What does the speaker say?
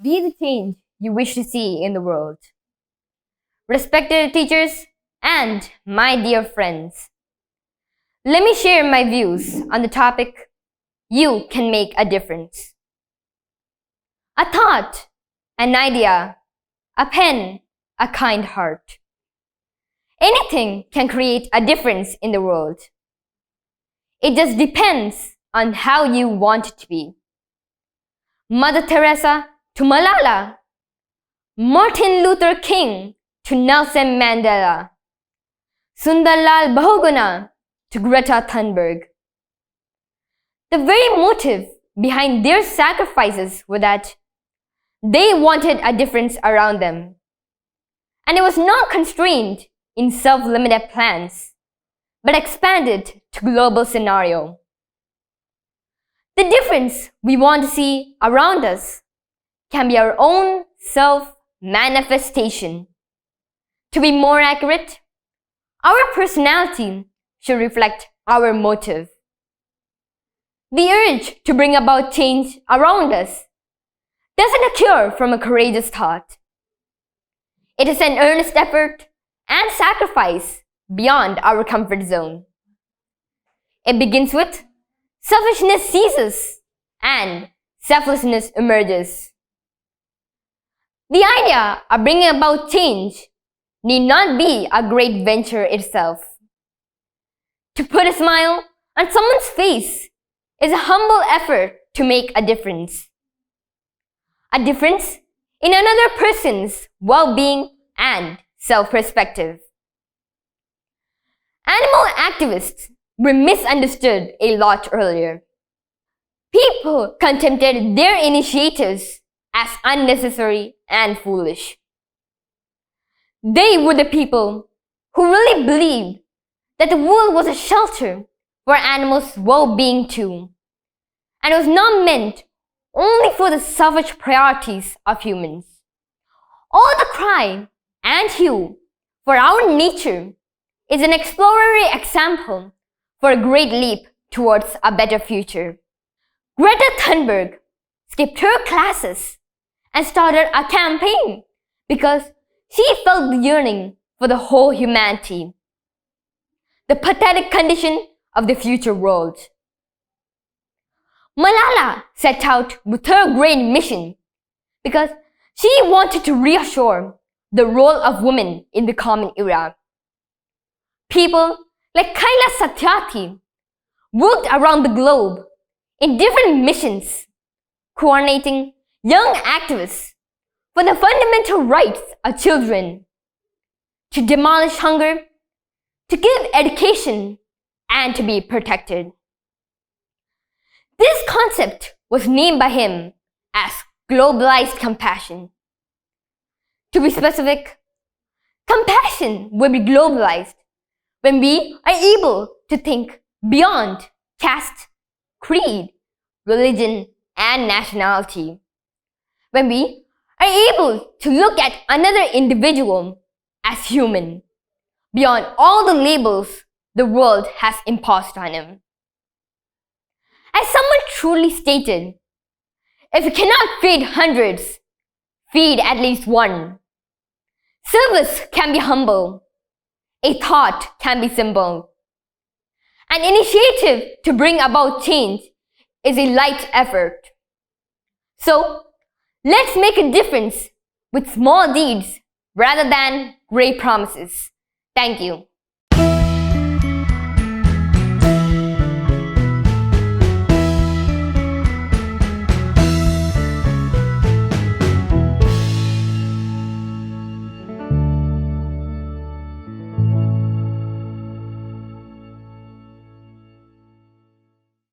Be the change you wish to see in the world. Respected teachers and my dear friends, let me share my views on the topic, you can make a difference. A thought, an idea, a pen, a kind heart. Anything can create a difference in the world. It just depends on how you want it to be. Mother Teresa to Malala, Martin Luther King to Nelson Mandela, Sundarlal Bahuguna to Greta Thunberg. The very motive behind their sacrifices was that they wanted a difference around them. And it was not constrained in self-limited plans, but expanded to global scenario. The difference we want to see around us can be our own self-manifestation. To be more accurate, our personality should reflect our motive. The urge to bring about change around us doesn't occur from a courageous thought. It is an earnest effort and sacrifice beyond our comfort zone. It begins with selfishness ceases and selflessness emerges. The idea of bringing about change need not be a great venture itself. To put a smile on someone's face is a humble effort to make a difference. A difference in another person's well-being and self-perspective. Animal activists were misunderstood a lot earlier. People contemplated their initiatives as unnecessary and foolish. They were the people who really believed that the world was a shelter for animals' well-being too, and was not meant only for the selfish priorities of humans. All the cry and hue for our nature is an exploratory example for a great leap towards a better future. Greta Thunberg skipped her classes and started a campaign because she felt the yearning for the whole humanity, the pathetic condition of the future world. Malala set out with her great mission because she wanted to reassure the role of women in the common era. People like Kaila Satyarthi worked around the globe in different missions, coordinating young activists for the fundamental rights of children, to demolish hunger, to give education, and to be protected. This concept was named by him as globalized compassion. To be specific, compassion will be globalized when we are able to think beyond caste, creed, religion, and nationality. When we are able to look at another individual as human, beyond all the labels the world has imposed on him. As someone truly stated, if you cannot feed hundreds, feed at least one. Service can be humble. A thought can be simple. An initiative to bring about change is a light effort. So, let's make a difference with small deeds rather than great promises. Thank you.